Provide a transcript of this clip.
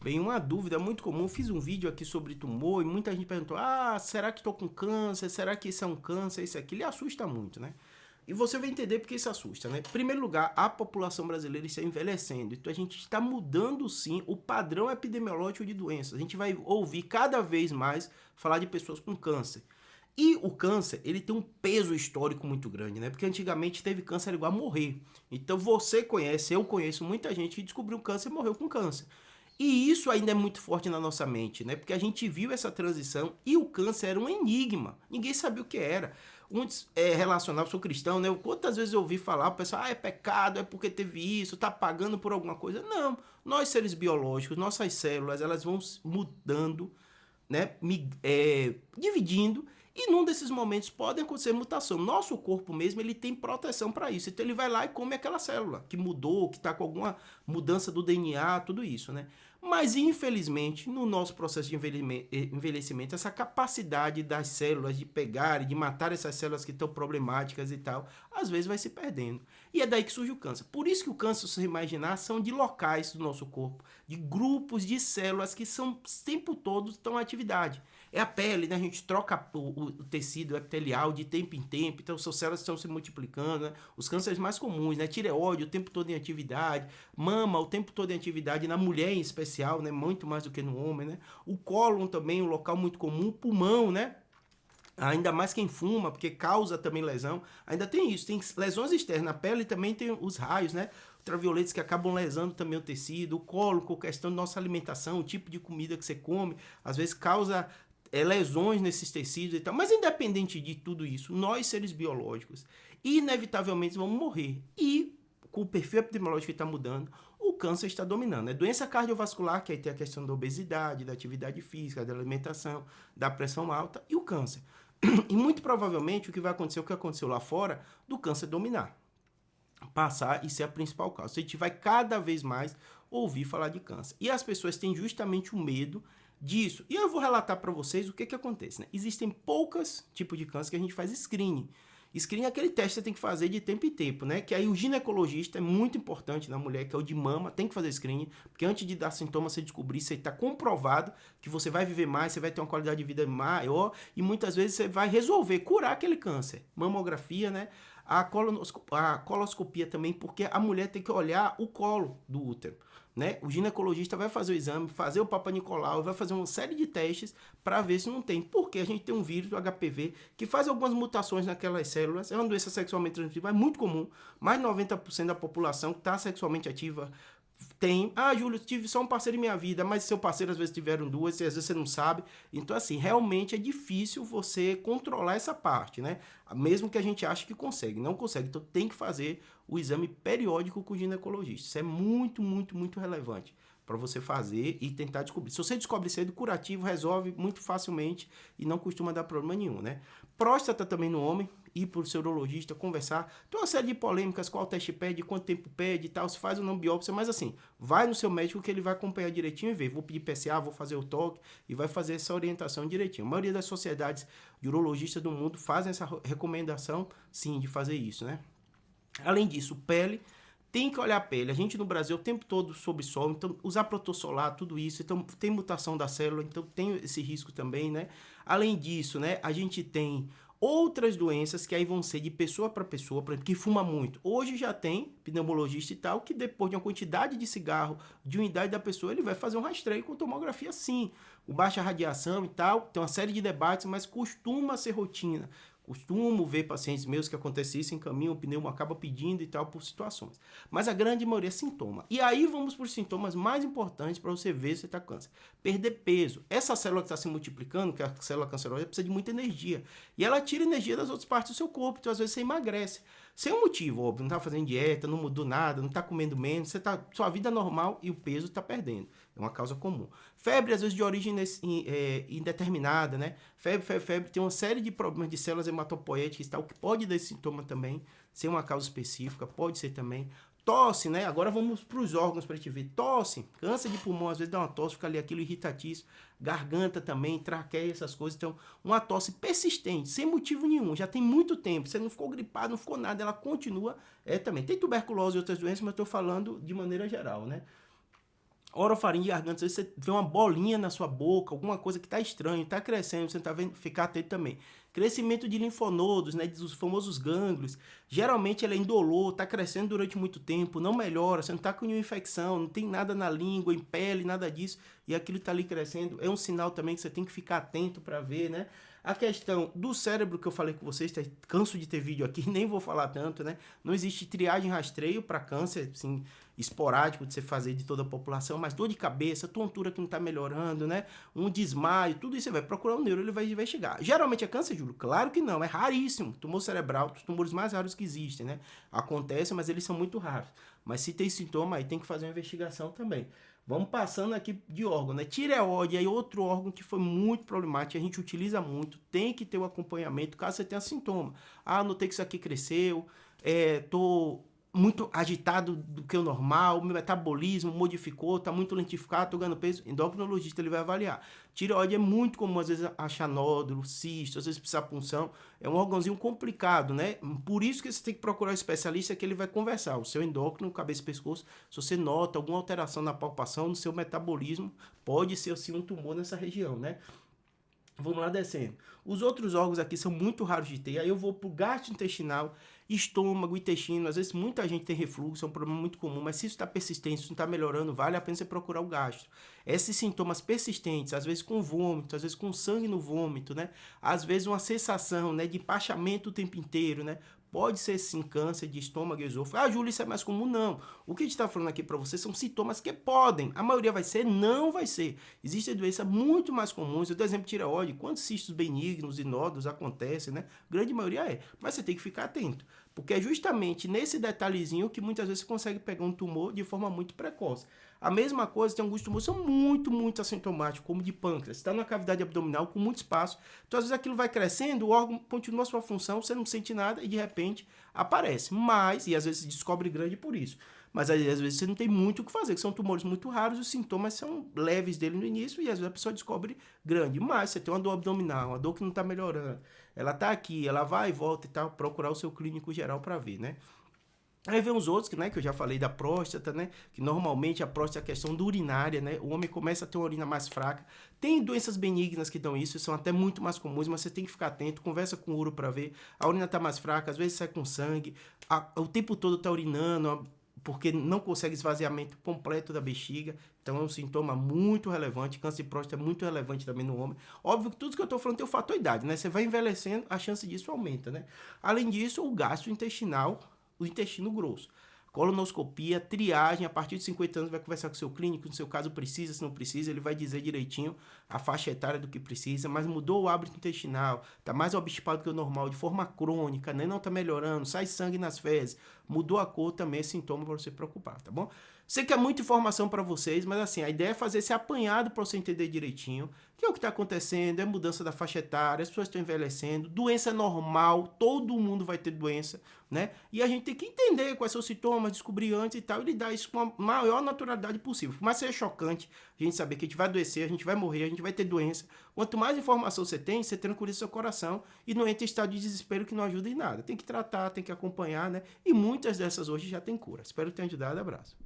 Bem, uma dúvida muito comum, fiz um vídeo aqui sobre tumor e muita gente perguntou, será que estou com câncer? Será que isso é um câncer? Isso aqui, ele assusta muito, né? E você vai entender porque isso assusta, né? Em primeiro lugar, a população brasileira está envelhecendo, então a gente está mudando sim o padrão epidemiológico de doenças. A gente vai ouvir cada vez mais falar de pessoas com câncer. E o câncer, ele tem um peso histórico muito grande, né? Porque antigamente teve câncer igual a morrer. Então você conhece, eu conheço muita gente que descobriu câncer e morreu com câncer. E isso ainda é muito forte na nossa mente, né? Porque a gente viu essa transição e o câncer era um enigma. Ninguém sabia o que era. Muitos relacionavam, sou cristão, né? Quantas vezes eu ouvi falar, o pessoal, é pecado, é porque teve isso, tá pagando por alguma coisa. Não, nós seres biológicos, nossas células, elas vão mudando, né? Dividindo. E num desses momentos pode acontecer mutação. Nosso corpo mesmo, ele tem proteção para isso. Então ele vai lá e come aquela célula que mudou, que está com alguma mudança do DNA, tudo isso, né? Mas infelizmente, no nosso processo de envelhecimento, essa capacidade das células de pegar e de matar essas células que estão problemáticas e tal, às vezes vai se perdendo. E é daí que surge o câncer. Por isso que o câncer, se você imaginar, são de locais do nosso corpo, de grupos de células que são o tempo todo estão em atividade. É a pele, né? A gente troca o tecido epitelial de tempo em tempo, então suas células estão se multiplicando, né? Os cânceres mais comuns, né? Tireoide o tempo todo em atividade, mama o tempo todo em atividade, na mulher em especial, né? Muito mais do que no homem, né? O cólon também, um local muito comum, o pulmão, né? Ainda mais quem fuma, porque causa também lesão. Ainda tem isso, tem lesões externas. Na pele também tem os raios, né? Ultravioletos que acabam lesando também o tecido. O colo, com questão da nossa alimentação, o tipo de comida que você come, às vezes causa lesões nesses tecidos e tal. Mas independente de tudo isso, nós seres biológicos, inevitavelmente vamos morrer. E com o perfil epidemiológico que está mudando, o câncer está dominando. É doença cardiovascular, que aí tem a questão da obesidade, da atividade física, da alimentação, da pressão alta e o câncer. E muito provavelmente o que vai acontecer, o que aconteceu lá fora, do câncer dominar. Passar e ser a principal causa. A gente vai cada vez mais ouvir falar de câncer. E as pessoas têm justamente o medo disso. E eu vou relatar para vocês o que acontece, né? Existem poucos tipos de câncer que a gente faz screening. Screening é aquele teste que você tem que fazer de tempo em tempo, né? Que aí o ginecologista é muito importante na mulher, que é o de mama, tem que fazer screening, porque antes de dar sintomas, você descobrir, você está comprovado que você vai viver mais, você vai ter uma qualidade de vida maior e muitas vezes você vai resolver, curar aquele câncer. Mamografia, né? A coloscopia também, porque a mulher tem que olhar o colo do útero. Né? O ginecologista vai fazer o exame, fazer o Papa Nicolau, vai fazer uma série de testes para ver se não tem. Porque a gente tem um vírus, o HPV, que faz algumas mutações naquelas células. É uma doença sexualmente transmissível, é muito comum. Mais de 90% da população que está sexualmente ativa tem. Júlio, tive só um parceiro em minha vida, mas seu parceiro às vezes tiveram duas, e às vezes você não sabe. Então, assim, realmente é difícil você controlar essa parte, né? Mesmo que a gente ache que consegue, não consegue. Então, tem que fazer o exame periódico com o ginecologista. Isso é muito, muito, muito relevante para você fazer e tentar descobrir. Se você descobre cedo, curativo resolve muito facilmente e não costuma dar problema nenhum, né? Próstata também no homem, ir para o urologista, conversar. Tem uma série de polêmicas, qual teste pede, quanto tempo pede e tal, se faz ou não biópsia, mas assim, vai no seu médico que ele vai acompanhar direitinho e ver. Vou pedir PSA, vou fazer o toque e vai fazer essa orientação direitinho. A maioria das sociedades de urologistas do mundo fazem essa recomendação, sim, de fazer isso, né? Além disso, pele, tem que olhar a pele. A gente no Brasil o tempo todo sob sol, então usar protetor solar, tudo isso, então tem mutação da célula, então tem esse risco também, né? Além disso, né, a gente tem outras doenças que aí vão ser de pessoa para pessoa, por exemplo, que fuma muito. Hoje já tem pneumologista e tal, que depois de uma quantidade de cigarro, de unidade da pessoa, ele vai fazer um rastreio com tomografia sim. Com baixa radiação e tal, tem uma série de debates, mas costuma ser rotina. Costumo ver pacientes meus que acontece isso, encaminham, o pneumo acaba pedindo e tal por situações. Mas a grande maioria é sintoma. E aí vamos para os sintomas mais importantes para você ver se está câncer. Perder peso. Essa célula que está se multiplicando, que é a célula cancerosa, precisa de muita energia. E ela tira energia das outras partes do seu corpo, então às vezes você emagrece. Sem um motivo, óbvio, não está fazendo dieta, não mudou nada, não está comendo menos, você tá, sua vida é normal e o peso está perdendo. É uma causa comum. Febre, às vezes, de origem indeterminada, né? Febre, tem uma série de problemas de células hematopoéticas e tal, que pode dar esse sintoma também, ser uma causa específica, pode ser também. Tosse, né? Agora vamos para os órgãos para a gente ver. Tosse, câncer de pulmão, às vezes dá uma tosse, fica ali aquilo irritatício. Garganta também, traqueia, essas coisas. Então, uma tosse persistente, sem motivo nenhum, já tem muito tempo. Você não ficou gripado, não ficou nada, ela continua. Também. Tem tuberculose e outras doenças, mas estou falando de maneira geral, né? orofaringe, garganta, às vezes você vê uma bolinha na sua boca, alguma coisa que está estranho, está crescendo, você tá vendo, ficar atento também. Crescimento de linfonodos, né, dos famosos gânglios, geralmente ele é indolor, está crescendo durante muito tempo, não melhora, você não está com nenhuma infecção, não tem nada na língua, em pele, nada disso, e aquilo está ali crescendo, é um sinal também que você tem que ficar atento para ver, né? A questão do cérebro que eu falei com vocês, canso de ter vídeo aqui, nem vou falar tanto, né? Não existe triagem rastreio para câncer, assim, esporádico de você fazer de toda a população, mas dor de cabeça, tontura que não está melhorando, né? Um desmaio, tudo isso você vai procurar um neuro, ele vai investigar. Geralmente é câncer, Júlio? Claro que não, é raríssimo. Tumor cerebral, os tumores mais raros que existem, né? Acontece, mas eles são muito raros. Mas se tem sintoma, aí tem que fazer uma investigação também. Vamos passando aqui de órgão, né? Tireoide é outro órgão que foi muito problemático, a gente utiliza muito, tem que ter o acompanhamento caso você tenha sintoma. Ah, notei que isso aqui cresceu, tô muito agitado do que o normal, o meu metabolismo modificou, tá muito lentificado, tô ganhando peso, endocrinologista ele vai avaliar. Tireoide é muito comum, às vezes, achar nódulo, cisto, às vezes precisar punção, é um órgãozinho complicado, né? Por isso que você tem que procurar um especialista que ele vai conversar, o seu endócrino, cabeça e pescoço, se você nota alguma alteração na palpação, no seu metabolismo, pode ser assim um tumor nessa região, né? Vamos lá descendo. Os outros órgãos aqui são muito raros de ter. Aí eu vou pro gastrointestinal, estômago, intestino. Às vezes muita gente tem refluxo, é um problema muito comum, mas se isso está persistente, se não está melhorando, vale a pena você procurar o gastro. Esses sintomas persistentes, às vezes com vômito, às vezes com sangue no vômito, né? Às vezes uma sensação, né, de empachamento o tempo inteiro, né? Pode ser sim câncer de estômago e esôfago. Ah, Júlio, isso é mais comum? Não. O que a gente está falando aqui para você são sintomas que podem. A maioria vai ser, não vai ser. Existem doenças muito mais comuns. Eu dou exemplo de tireoide. Quantos cistos benignos e nódulos acontecem, né? A grande maioria é. Mas você tem que ficar atento. Porque é justamente nesse detalhezinho que muitas vezes você consegue pegar um tumor de forma muito precoce. A mesma coisa, tem alguns tumores que são muito assintomáticos, como de pâncreas. Está na cavidade abdominal com muito espaço. Então, às vezes, aquilo vai crescendo, o órgão continua a sua função, você não sente nada e, de repente, aparece. Mas, e às vezes se descobre grande por isso. Mas, às vezes, você não tem muito o que fazer, que são tumores muito raros, os sintomas são leves dele no início e, às vezes, a pessoa descobre grande. Mas, você tem uma dor abdominal, uma dor que não está melhorando, ela está aqui, ela vai e volta e tal, procurar o seu clínico geral para ver, né? Aí vem os outros, né, que eu já falei da próstata, né, que normalmente a próstata é a questão do urinária, né, o homem começa a ter uma urina mais fraca. Tem doenças benignas que dão isso, são até muito mais comuns, mas você tem que ficar atento, conversa com o uro para ver. A urina tá mais fraca, às vezes sai com sangue, o tempo todo tá urinando, porque não consegue esvaziamento completo da bexiga. Então é um sintoma muito relevante. Câncer de próstata é muito relevante também no homem. Óbvio que tudo que eu estou falando tem o fator idade, né? Você vai envelhecendo, a chance disso aumenta, né? Além disso, o gastrointestinal, o intestino grosso. Colonoscopia, triagem, a partir de 50 anos vai conversar com o seu clínico, no seu caso precisa, se não precisa, ele vai dizer direitinho a faixa etária do que precisa, mas mudou o hábito intestinal, tá mais obstipado que o normal, de forma crônica, né? Não tá melhorando, sai sangue nas fezes, mudou a cor também, é sintoma para você preocupar, tá bom? Sei que é muita informação para vocês, mas assim, a ideia é fazer esse apanhado para você entender direitinho que é o que está acontecendo, é mudança da faixa etária, as pessoas estão envelhecendo, doença normal, todo mundo vai ter doença, né? E a gente tem que entender quais são os sintomas, descobrir antes e tal, e lidar isso com a maior naturalidade possível. Por mais que seja chocante, a gente saber que a gente vai adoecer, a gente vai morrer, a gente vai ter doença. Quanto mais informação você tem, você tranquiliza seu coração e não entra em estado de desespero que não ajuda em nada. Tem que tratar, tem que acompanhar, né? E muitas dessas hoje já tem cura. Espero ter ajudado. Abraço.